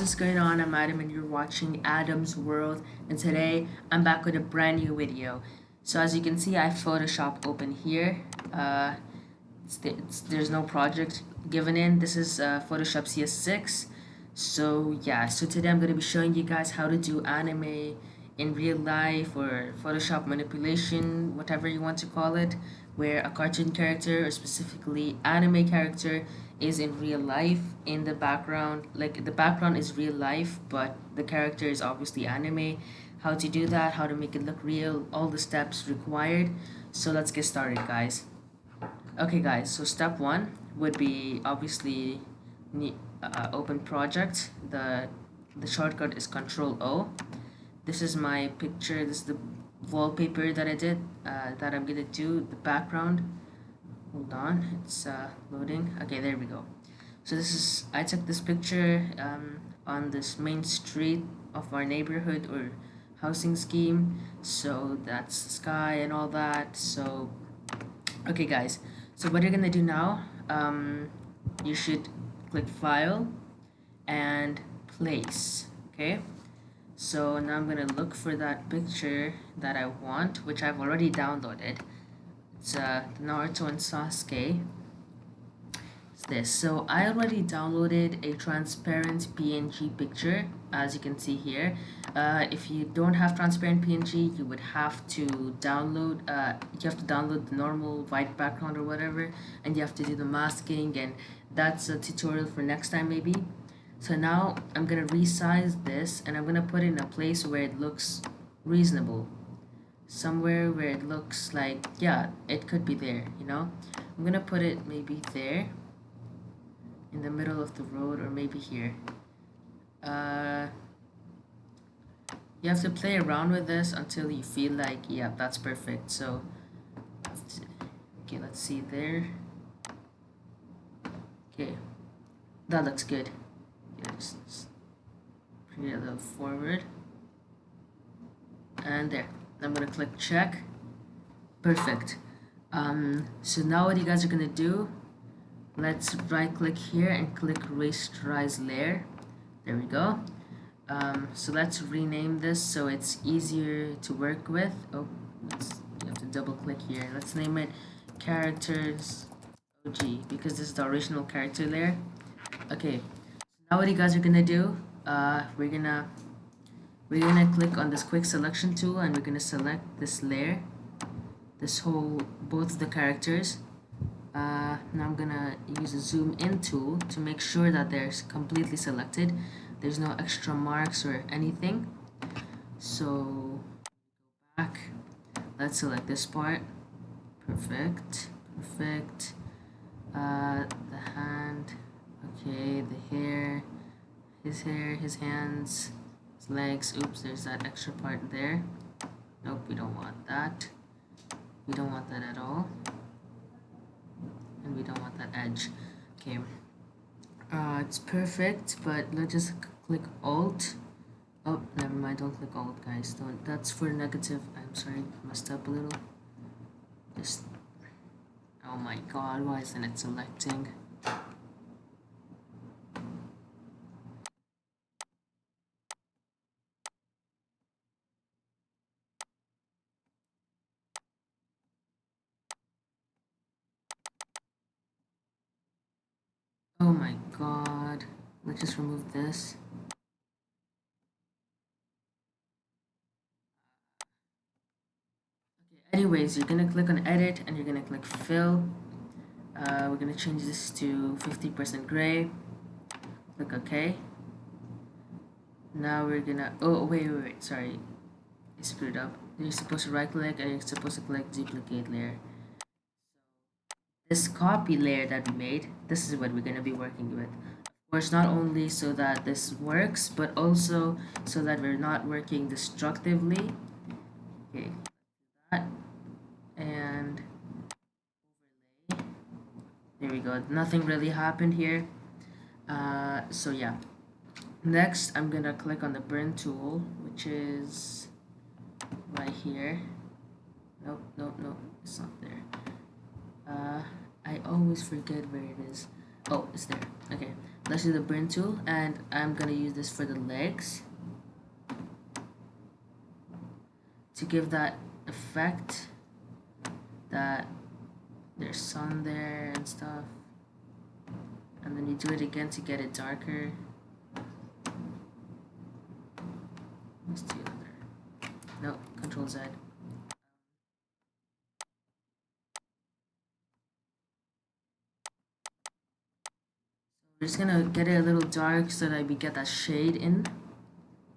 what's going on? I'm Adam and you're watching Adam's World, and today I'm back with a brand new video. So as you can see, I have Photoshop open here. There's no project given in. This is Photoshop CS6. So yeah, so today I'm going to be showing you guys how to do anime in real life, or Photoshop manipulation, whatever you want to call it, where a cartoon character, or specifically anime character, is in real life in the background. Like, the background is real life, but the character is obviously anime. How to do that, how to make it look real, all the steps required. So let's get started, guys. Okay, guys, so step one would be obviously open project. The shortcut is Control O. This is my picture. This is the wallpaper that I did, that I'm gonna do the background. Hold on, it's loading. Okay, there we go. So I took this picture on this main street of our neighborhood or housing scheme. So that's sky and all that. So okay, guys, so what you're gonna do now, you should click File and Place. Okay, so now I'm gonna look for that picture that I want, which I've already downloaded. It's Naruto and Sasuke. It's this. So I already downloaded a transparent PNG picture, as you can see here. If you don't have transparent PNG, you would have to download. You have to download the normal white background or whatever, and you have to do the masking, and that's a tutorial for next time maybe. So now I'm gonna resize this, and I'm gonna put it in a place where it looks reasonable. Somewhere where it looks like, yeah, it could be there, you know. I'm gonna put it maybe there in the middle of the road, or maybe here. You have to play around with this until you feel like, yeah, that's perfect. So okay, let's see there. Okay, that looks good. Just bring it a little forward, and there. I'm gonna click check. Perfect. So now what you guys are gonna do, let's right click here and click rasterize layer. There we go. So let's rename this so it's easier to work with. Oh, you have to double click here. Let's name it characters OG, because this is the original character layer. Okay, now what you guys are gonna do, we're gonna click on this quick selection tool, and we're gonna select this layer, both the characters. Now I'm gonna use a zoom in tool to make sure that they're completely selected. There's no extra marks or anything. So back, let's select this part. Perfect. The hand, okay, the hair, his hands, his legs. Oops, there's that extra part there. Nope, we don't want that. We don't want that at all. And we don't want that edge. Okay, it's perfect, but let's just click Alt. Oh, never mind, don't click Alt, guys. Don't. That's for negative. I'm sorry, messed up a little. Just, oh my god, why isn't it selecting? Oh my god. Let's just remove this. Okay, anyways, you're gonna click on edit and you're gonna click fill. We're gonna change this to 50% gray. Click OK. Now we're gonna, oh wait, sorry, I screwed up. You're supposed to right click and you're supposed to click duplicate layer. This copy layer that we made, this is what we're gonna be working with. Of course, not only so that this works, but also so that we're not working destructively. Okay, that, and overlay. There we go. Nothing really happened here. So yeah. Next, I'm gonna click on the burn tool, which is right here. Nope, it's not there. I always forget where it is. Oh, it's there. Okay, let's do the burn tool, and I'm gonna use this for the legs to give that effect that there's sun there and stuff. And then you do it again to get it darker. Let's do another. No, Control Z. We're just gonna get it a little dark so that we get that shade in.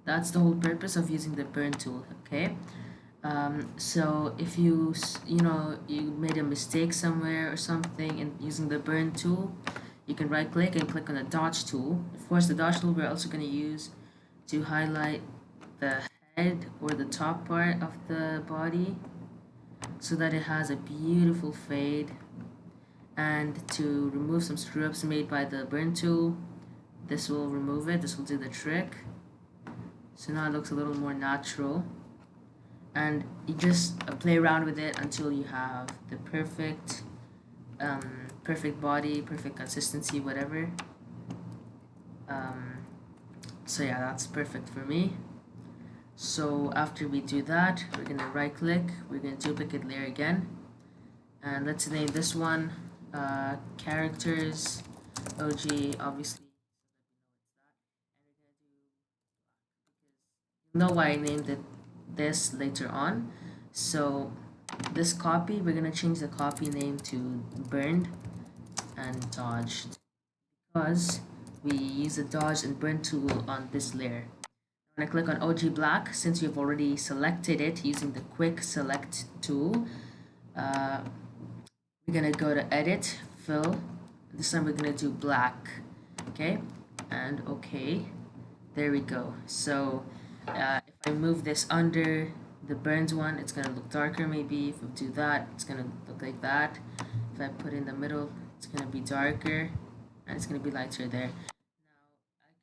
That's the whole purpose of using the burn tool, okay? So if you you made a mistake somewhere or something and using the burn tool, you can right click and click on the dodge tool. Of course, the dodge tool we're also going to use to highlight the head or the top part of the body so that it has a beautiful fade, and to remove some screw ups made by the burn tool, this will remove it. This will do the trick. So now it looks a little more natural, and you just play around with it until you have the perfect body, perfect consistency, whatever. So yeah, that's perfect for me. So after we do that, we're gonna right click, we're gonna duplicate layer again, and let's name this one characters OG, obviously. You know why I named it this later on. So this copy, we're gonna change the copy name to burned and dodged because we use the dodge and burn tool on this layer. I'm gonna click on OG black since we've already selected it using the quick select tool. Uh, we're gonna go to edit, fill. This time we're gonna do black, okay, and okay. There we go. So if I move this under the burns one, it's gonna look darker maybe. If we do that, it's gonna look like that. If I put in the middle, it's gonna be darker, and it's gonna be lighter there. Now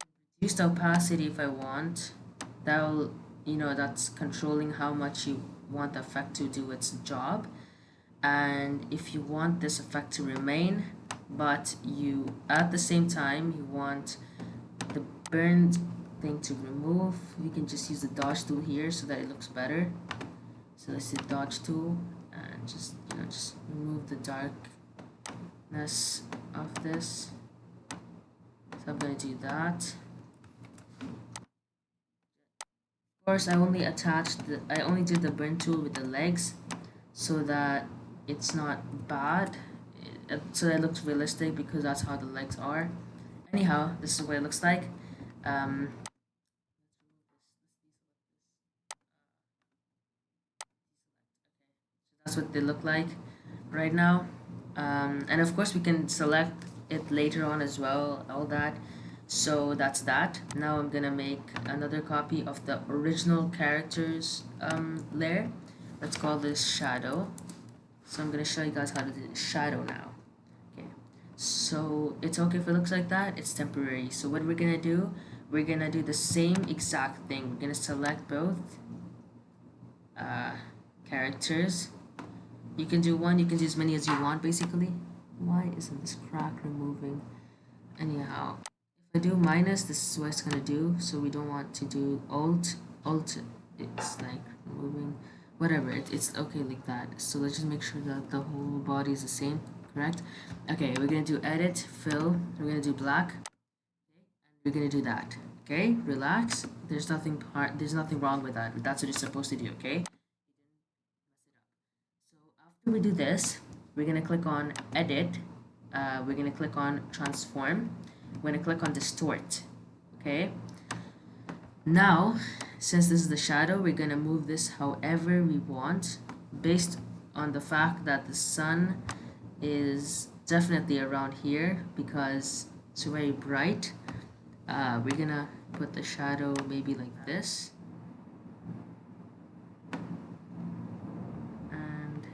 I can reduce the opacity if I want. That'll, that's controlling how much you want the effect to do its job. And if you want this effect to remain, but you at the same time you want the burned thing to remove, you can just use the dodge tool here so that it looks better. So let's hit dodge tool and just just remove the darkness of this. So I'm gonna do that. Of course, I only did the burn tool with the legs so that it's not bad, so that it looks realistic because that's how the legs are. Anyhow, this is what it looks like. That's what they look like right now. And of course we can select it later on as well, all that. So that's that. Now I'm gonna make another copy of the original characters layer. Let's call this shadow. So I'm gonna show you guys how to do the shadow now. Okay, so it's okay if it looks like that, it's temporary. So what we're gonna do the same exact thing. We're gonna select both characters. You can do one, you can do as many as you want basically. Why isn't this crack removing? Anyhow, if I do minus, this is what it's gonna do. So we don't want to do alt, it's like removing, whatever, it's okay like that. So let's just make sure that the whole body is the same, correct? Okay, we're gonna do edit, fill, we're gonna do black, and we're gonna do that. Okay, relax. There's nothing wrong with that. That's what you're supposed to do, okay? So after we do this, we're gonna click on edit. We're gonna click on transform. We're gonna click on distort. Okay. Now, since this is the shadow, we're gonna move this however we want, based on the fact that the sun is definitely around here because it's very bright. We're gonna put the shadow maybe like this. And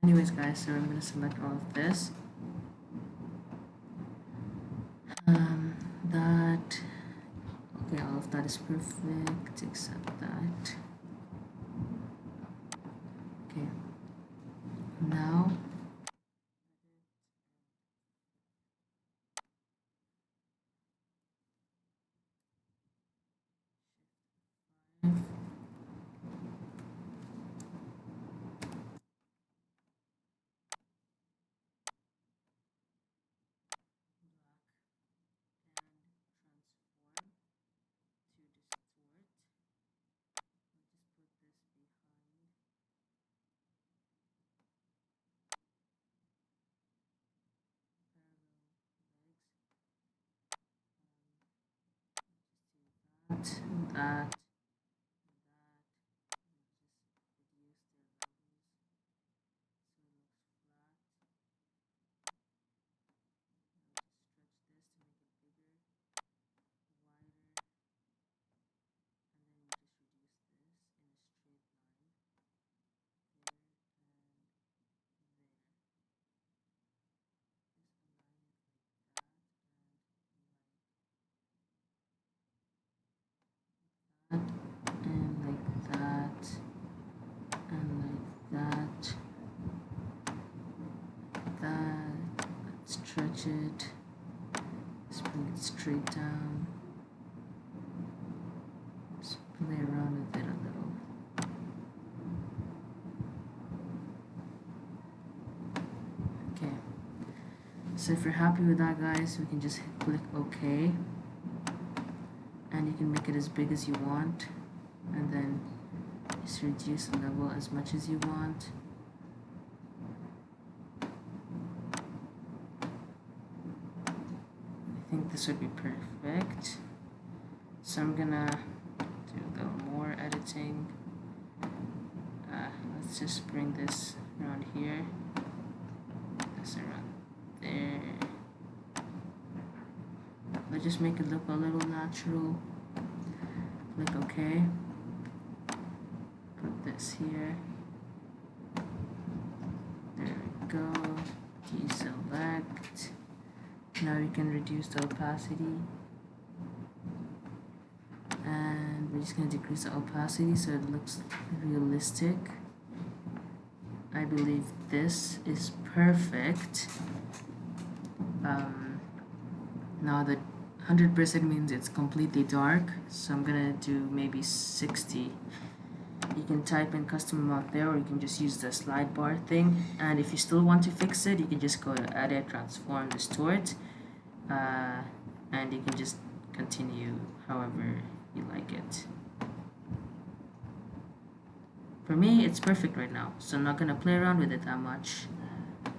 Anyways guys, so I'm gonna select all of this. That, okay, all of that is perfect except that. Okay, now that, that, and like that, and like that, that. Let's stretch it. Let's bring it straight down. Let's play around with it a little. Okay. So if you're happy with that, guys, we can just click OK. And you can make it as big as you want. And then just reduce the level as much as you want. I think this would be perfect. So I'm gonna do a little more editing. Let's just bring this around here. This around there. Let's just make it look a little natural. Click OK. Put this here. There we go. Deselect. Now we can reduce the opacity. And we're just going to decrease the opacity so it looks realistic. I believe this is perfect. Now the 100% means it's completely dark, so I'm gonna do maybe 60. You can type in custom amount there, or you can just use the slide bar thing. And if you still want to fix it, you can just go to edit, transform, distort, and you can just continue however you like it. For me, it's perfect right now, so I'm not gonna play around with it that much.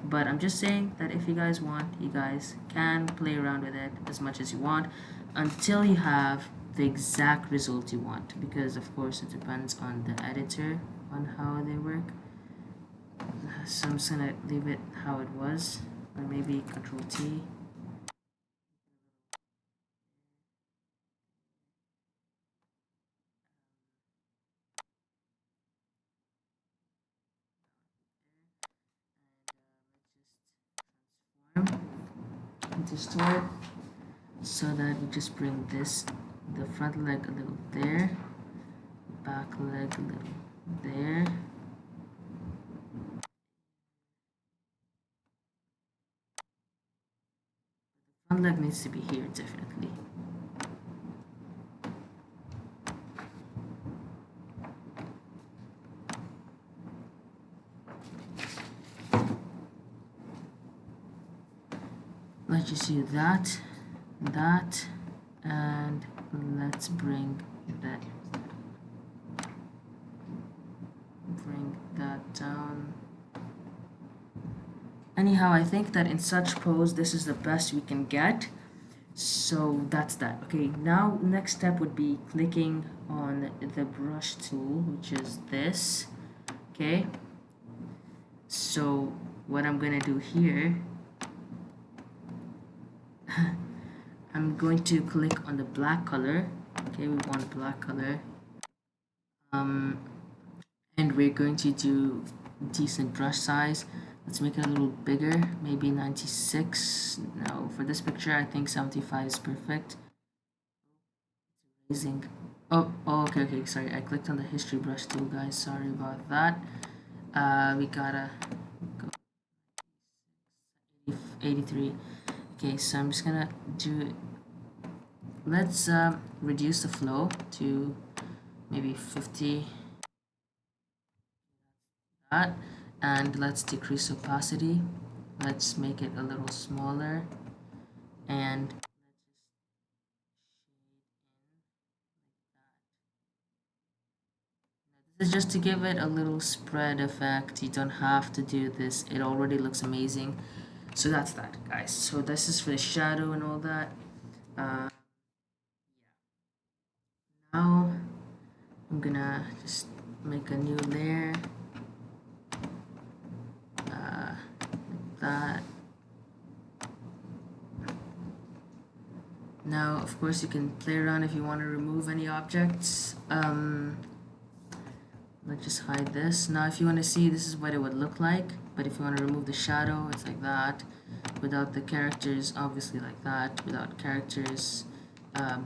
But I'm just saying that if you guys want, you guys can play around with it as much as you want until you have the exact result you want, because of course it depends on the editor on how they work. So I'm just gonna leave it how it was, or maybe Control T. Distort, so that we just bring this, the front leg a little there, back leg a little there. The front leg needs to be here definitely. Let's just do that, and let's bring that down. Anyhow, I think that in such pose, this is the best we can get. So that's that. Okay, now next step would be clicking on the brush tool, which is this. Okay, so what I'm gonna do here, I'm going to click on the black color. Okay, we want black color. And we're going to do decent brush size. Let's make it a little bigger, maybe 96. No, for this picture, I think 75 is perfect. Amazing. Oh, okay, okay, sorry. I clicked on the history brush tool, guys. Sorry about that. We gotta go 83. Okay, so I'm just gonna do. Let's reduce the flow to maybe 50. That, and let's decrease opacity. Let's make it a little smaller, and this is just to give it a little spread effect. You don't have to do this, it already looks amazing. So that's that, guys. So this is for the shadow and all that. Now I'm gonna just make a new layer, like that. Now, of course, you can play around if you want to remove any objects. Let's just hide this. Now, if you want to see, this is what it would look like. But if you want to remove the shadow, it's like that. Without the characters, obviously like that. Without characters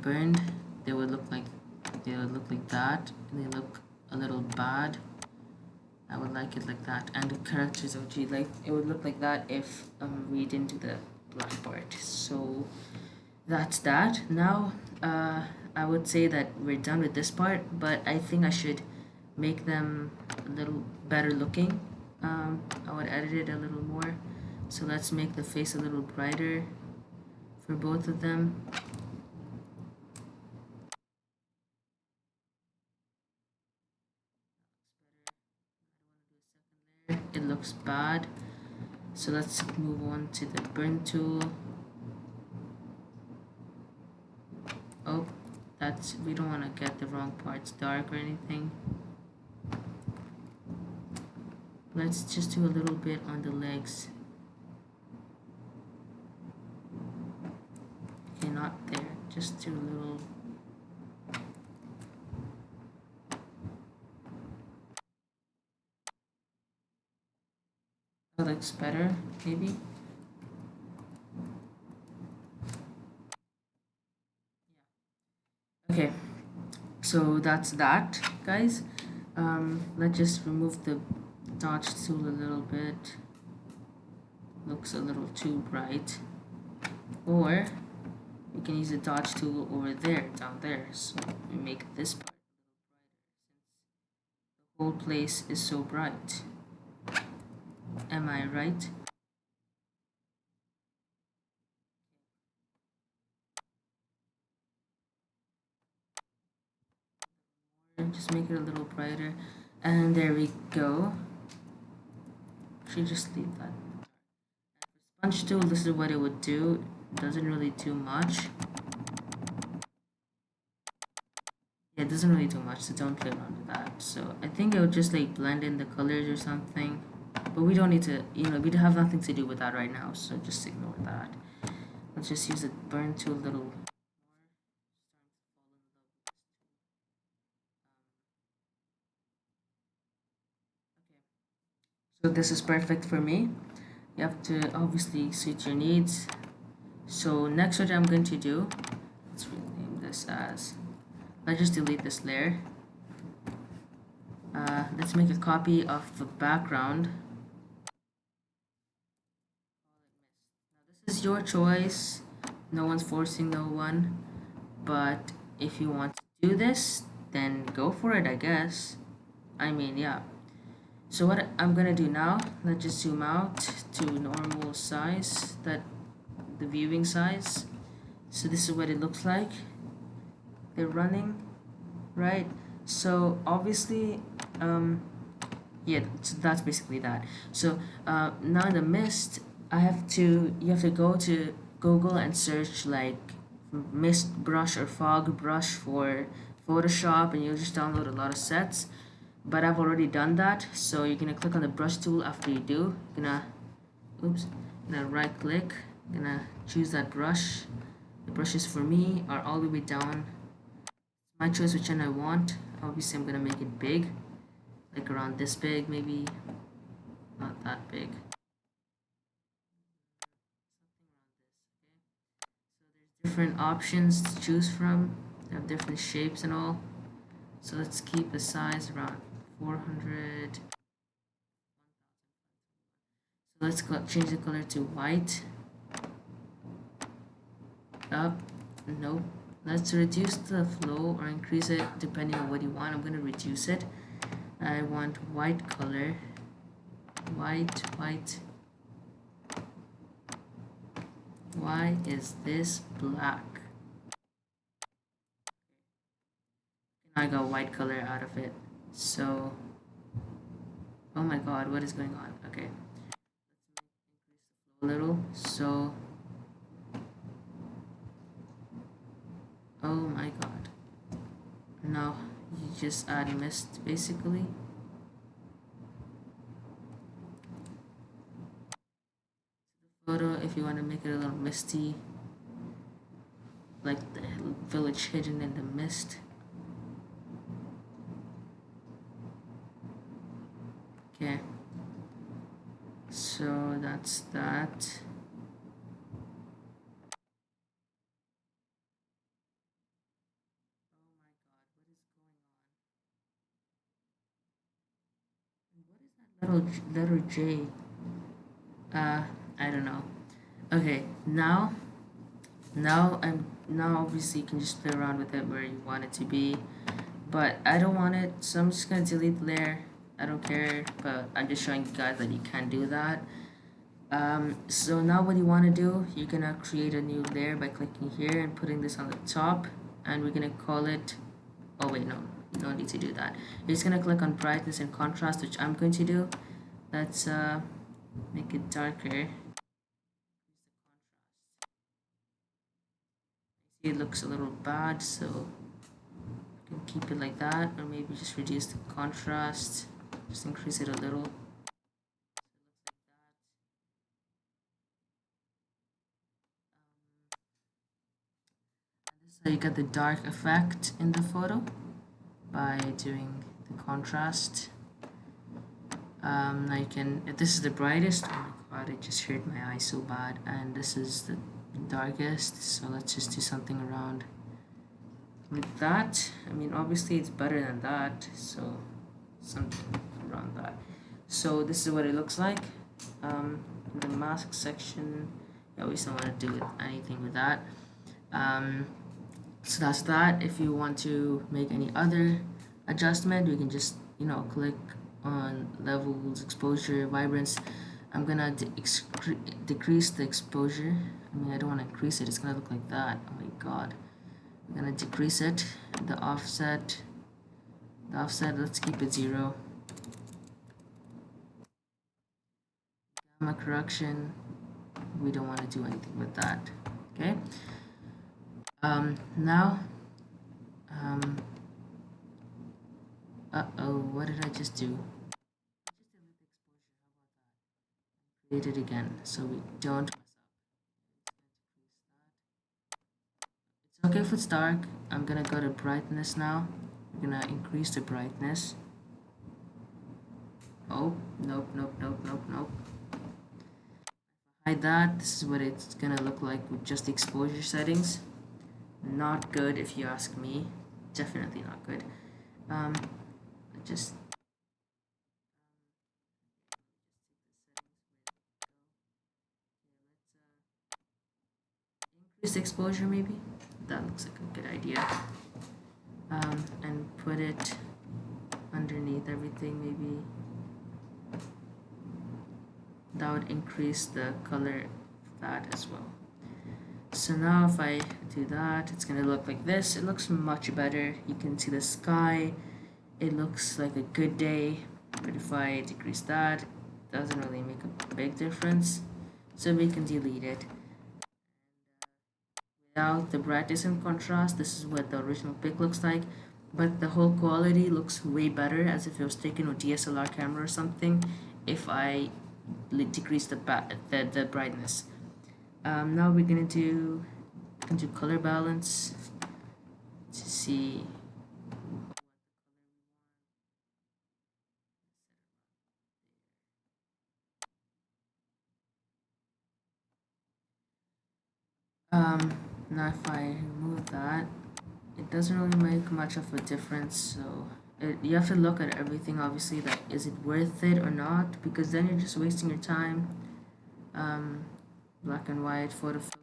burned, they would look like that. And they look a little bad. I would like it like that. And the characters would be like, it would look like that if we didn't do the black part. So that's that. Now I would say that we're done with this part, but I think I should make them a little better looking. I would edit it a little more. So let's make the face a little brighter for both of them. It looks bad. So let's move on to the burn tool. Oh, that's, we don't want to get the wrong parts dark or anything. Let's just do a little bit on the legs. Okay, not there. Just do a little. That looks better, maybe. Okay, so that's that, guys. Let's just remove the dodge tool a little bit. Looks a little too bright. Or we can use the dodge tool over there, down there. So we make this part a little brighter since the whole place is so bright. Am I right? Just make it a little brighter. And there we go. Should just leave that. Sponge tool, this is what it would do. It doesn't really do much. Yeah, it doesn't really do much, so don't play around with that. So I think it would just like blend in the colors or something. But we don't need to, you know, we have nothing to do with that right now, so just ignore that. Let's just use the burn tool a little more. So this is perfect for me. You have to obviously suit your needs. So next what I'm going to do, let's rename this as, let's just delete this layer. Let's make a copy of the background. Now this is your choice. No one's forcing no one. But if you want to do this, then go for it, I guess. I mean, yeah. So what I'm gonna do now, let's just zoom out to normal size, that the viewing size. So this is what it looks like. They're running, right? So obviously, yeah, so that's basically that. So now in the mist, you have to go to Google and search like mist brush or fog brush for Photoshop, and you'll just download a lot of sets. But I've already done that, so you're gonna click on the brush tool. After you do, you're gonna right click, gonna choose that brush. The brushes for me are all the way down. My choice which one I want. Obviously I'm gonna make it big, like around this big maybe. big. Something around this, okay? So there's different options to choose from. They have different shapes and all. So let's keep the size around 400. So let's change the color to white. Up, nope. Let's reduce the flow or increase it depending on what you want. I'm going to reduce it. I want white color. White. Why is this black? I got white color out of it. So, oh my god, what is going on? Okay, let's increase the flow a little. So, oh my god. Now you just add mist basically. Photo if you want to make it a little misty, like the village hidden in the mist. Okay, so that's that. Oh my god, what is going on? And what is that letter J? I don't know. Okay, now obviously you can just play around with it where you want it to be, but I don't want it, so I'm just gonna delete the layer. I don't care, but I'm just showing you guys that you can do that. So now what you want to do, you're gonna create a new layer by clicking here and putting this on the top, and we're gonna call it, oh wait, no, you don't need to do that. You're just gonna click on brightness and contrast, which I'm going to do. Let's make it darker. It looks a little bad, so you can keep it like that, or maybe just reduce the contrast, just increase it a little. So you get the dark effect in the photo by doing the contrast. Now you can, if this is the brightest, oh my god, it just hurt my eye so bad, and this is the darkest, so let's just do something around like that. I mean, obviously it's better than that, so something around that. So this is what it looks like. In the mask section, you always don't want to do anything with that. So that's that. If you want to make any other adjustment, you can just, you know, click on levels, exposure, vibrance. I'm gonna decrease the exposure. I mean, I don't want to increase it, it's gonna look like that. Oh my god. I'm gonna decrease it. The offset, let's keep it 0. Gamma correction, we don't want to do anything with that. Okay. Now, uh-oh, what did I just do? Just delete the exposure, how about that? Create it again so we don't mess up. It's okay if it's dark. I'm gonna go to brightness now. I'm gonna increase the brightness. Oh, nope. Hide that. This is what it's gonna look like with just the exposure settings. Not good if you ask me. Definitely not good. Just increase the exposure maybe. That looks like a good idea. And put it underneath everything maybe. That would increase the color of that as well. So now if I do that, it's gonna look like this. It looks much better. You can see the sky. It looks like a good day. But if I decrease that, it doesn't really make a big difference. So we can delete it. Without the brightness and contrast, this is what the original pic looks like. But the whole quality looks way better, as if it was taken with DSLR camera or something, if I decrease the brightness. Now we're gonna do color balance to see. Now if I remove that, it doesn't really make much of a difference. So you have to look at everything, obviously, that is it worth it or not, because then you're just wasting your time. um, Black and white photo filter,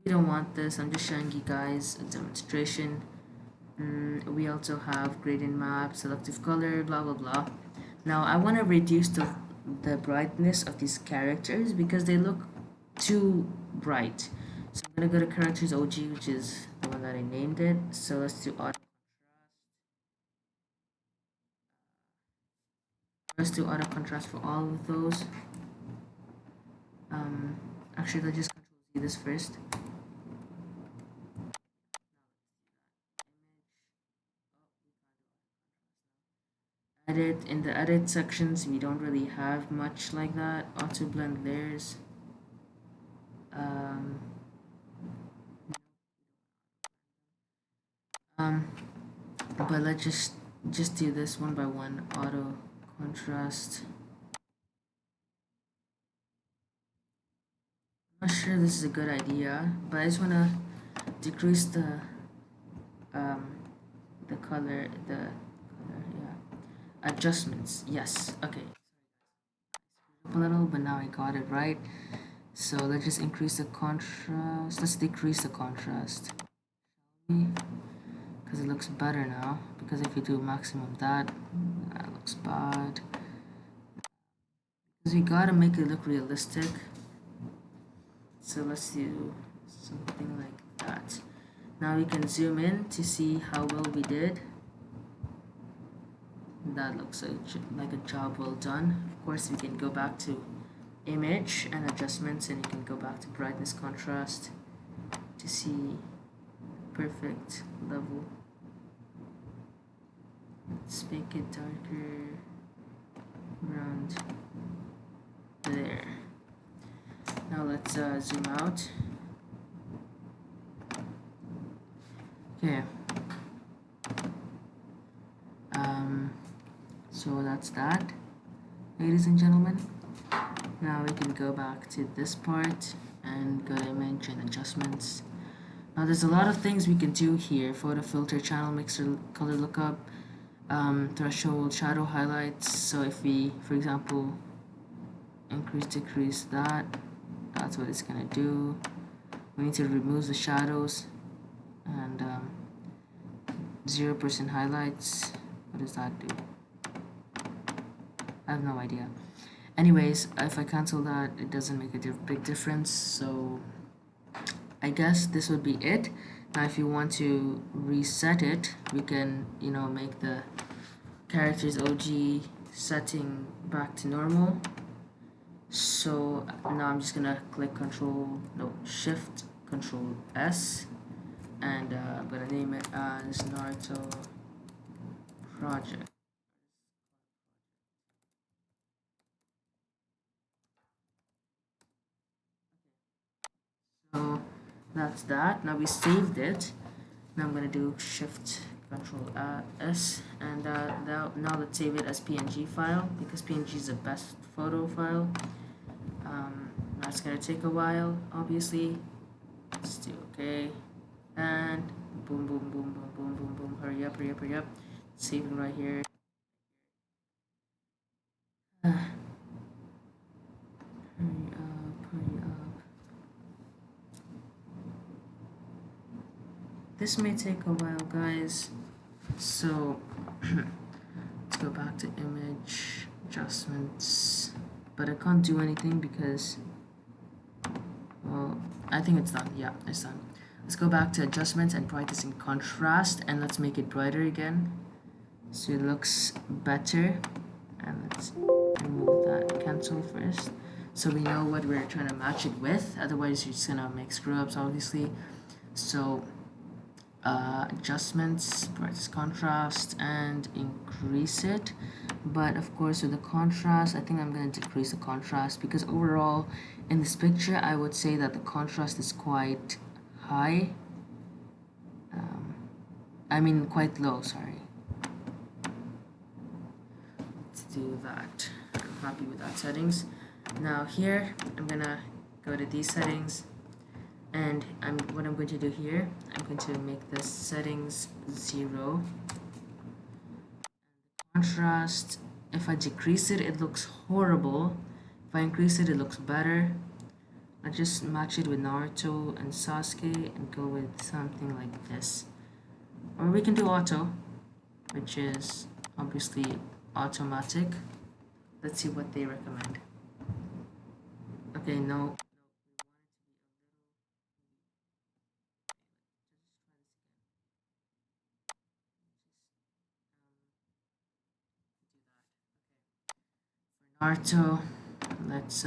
we don't want this. I'm just showing you guys a demonstration. We also have gradient map, selective color, blah blah blah. Now I want to reduce the brightness of these characters because they look too bright. So I'm gonna go to characters OG, which is the one that I named it. So let's do auto. Let's do auto contrast for all of those. Um, Actually, let's just control Z this first. Edit, in the edit sections, we don't really have much like that. Auto blend layers. Um, um, but let's just do this one by one. Auto contrast. I'm not sure this is a good idea, but I just wanna decrease um the color, yeah. Adjustments. Yes. Okay. A little, but now I got it right. So let's just increase the contrast. Let's decrease the contrast because it looks better now. Because if you do maximum, that looks bad. Because we gotta make it look realistic. So let's do something like that. Now we can zoom in to see how well we did. That looks like a job well done. Of course, we can go back to image and adjustments, and you can go back to brightness contrast to see perfect level. Let's make it darker around there. Now let's zoom out. Okay. So that's that, ladies and gentlemen. Now we can go back to this part and go to image and adjustments. Now there's a lot of things we can do here: photo filter, channel mixer, color lookup, threshold, shadow highlights. So if we, for example, decrease that, that's what it's gonna do. We need to remove the shadows and 0% highlights. What does that do? I have no idea. Anyways, if I cancel that, it doesn't make a big difference. So I guess this would be it. Now if you want to reset it, we can, make the characters OG setting back to normal. So now I'm just gonna click Shift Control S, and I'm gonna name it as Naruto Project. So that's that. Now we saved it. Now I'm gonna do Shift Control S, and now let's save it as PNG file because PNG is the best photo file. That's gonna take a while, obviously. Let's do okay, and boom, boom, boom, boom, boom, boom, boom. Hurry up, hurry up, hurry up. Saving right here. Hurry up, hurry up. This may take a while, guys. So let's go back to image adjustments, but I can't do anything because, well, I think it's done. Yeah, it's done. Let's go back to adjustments and brightness and contrast, and let's make it brighter again so it looks better. And let's remove that cancel first so we know what we're trying to match it with. Otherwise you're just gonna make screw ups, obviously. So adjustments, brightness, contrast, and increase it. But of course with the contrast, I think I'm going to decrease the contrast because overall in this picture I would say that the contrast is quite high. I mean quite low, sorry. Let's do that. I'm happy with that settings. Now here, I'm gonna go to these settings, and what I'm going to do here, I'm going to make the settings 0. Contrast, if I decrease it, it looks horrible. If I increase it, it looks better. I just match it with Naruto and Sasuke and go with something like this. Or we can do auto, which is obviously automatic. Let's see what they recommend. Okay, no. Naruto, let's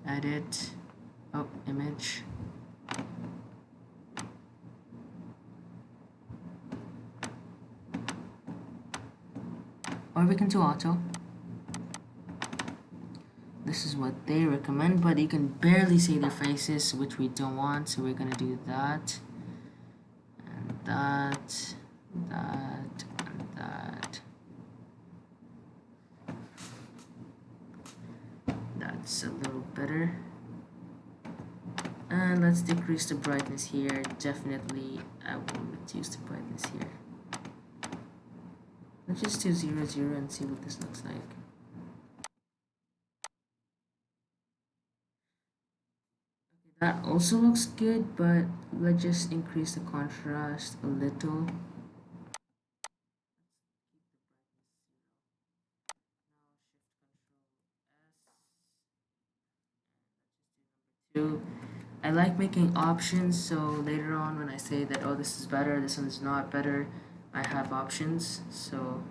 edit, oh, image. Or we can do auto. This is what they recommend, but you can barely see their faces, which we don't want, so we're gonna do that, and that, that, and that. That's a little better. And let's decrease the brightness here. Definitely, I will reduce the brightness here. Let's just do 0, 0 and see what this looks like. That also looks good, but let's just increase the contrast a little. Two. I like making options, so later on when I say that, oh, this is better, this one is not better, I have options. So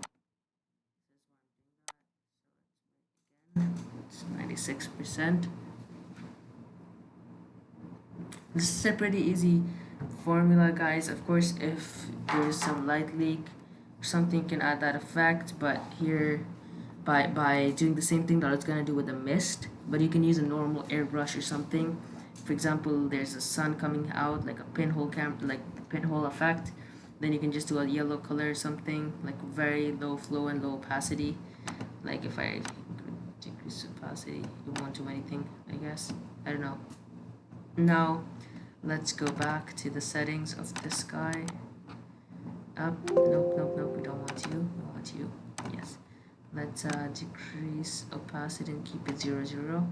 it's 96%. This is a pretty easy formula, guys. Of course, if there's some light leak or something, can add that effect, but here by doing the same thing that I was gonna do with the mist, but you can use a normal airbrush or something. For example, there's a sun coming out, like a like pinhole effect. Then you can just do a yellow color or something, like very low flow and low opacity. Like if I decrease opacity, it won't do anything, I guess. I don't know. Now, let's go back to the settings of this guy. Up, nope, nope, nope, we don't want you, we want you, yes. Let's decrease opacity and keep it 0, 0.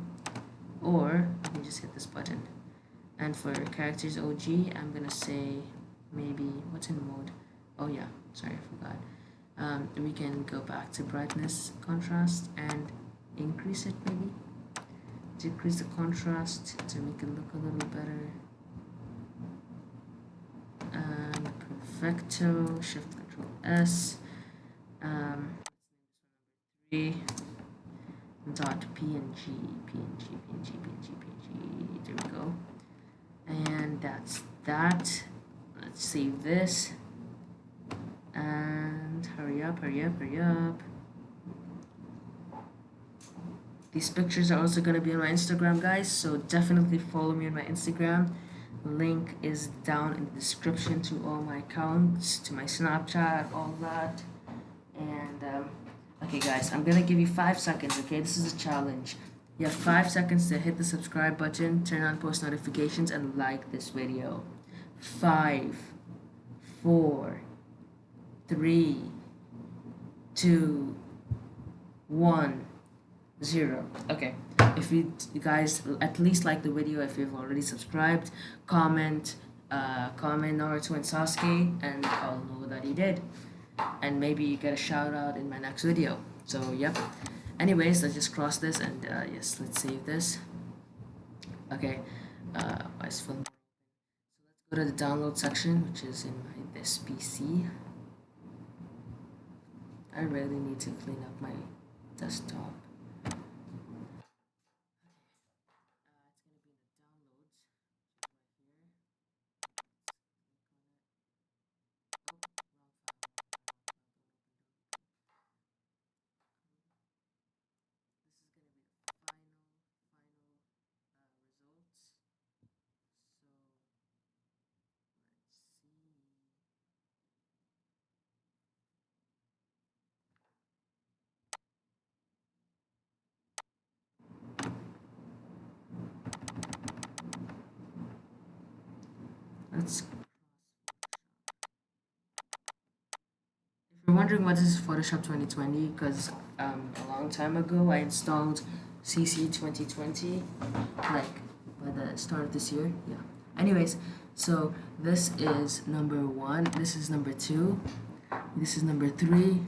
Or, you can just hit this button. And for characters OG, I'm gonna say maybe, what's in mode? Oh yeah, sorry, I forgot. We can go back to brightness, contrast, and increase it maybe. Decrease the contrast to make it look a little better. And perfecto, shift control S. 3 dot png, png. There we go. And that's that. Let's save this. And hurry up, hurry up, hurry up. These pictures are also going to be on my Instagram, guys, so definitely follow me on my Instagram. Link is down in the description to all my accounts, to my Snapchat, all that. And okay, guys, I'm gonna give you 5 seconds. Okay, this is a challenge. You have 5 seconds to hit the subscribe button, turn on post notifications, and like this video. 5, 4, 3, 2, 1, 0. Okay, if you guys at least like the video, if you've already subscribed, comment Naruto and Sasuke, and I'll know that you did, and maybe you get a shout out in my next video. So yep. Anyways, let's just cross this, and yes, let's save this. Okay, let's go to the download section, which is in this PC. I really need to clean up my desktop. let's. If you're wondering what is Photoshop 2020, because a long time ago I installed CC 2020, like by the start of this year. Yeah. Anyways, so this is number 1. This is number 2. This is number 3.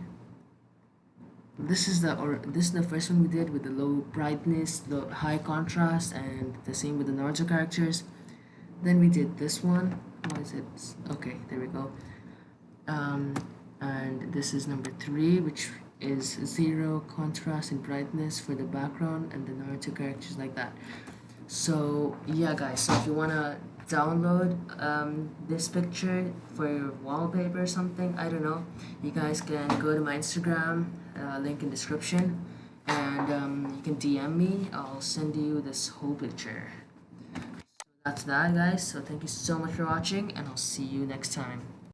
This is the first one we did with the low brightness, the high contrast, and the same with the Naruto characters. Then we did this one. What is it? Okay, there we go. And this is number 3, which is 0 contrast and brightness for the background and the Naruto characters like that. So yeah, guys. So if you wanna download this picture for your wallpaper or something, I don't know, you guys can go to my Instagram, link in description, and you can DM me. I'll send you this whole picture. So that's that, guys. So thank you so much for watching, and I'll see you next time.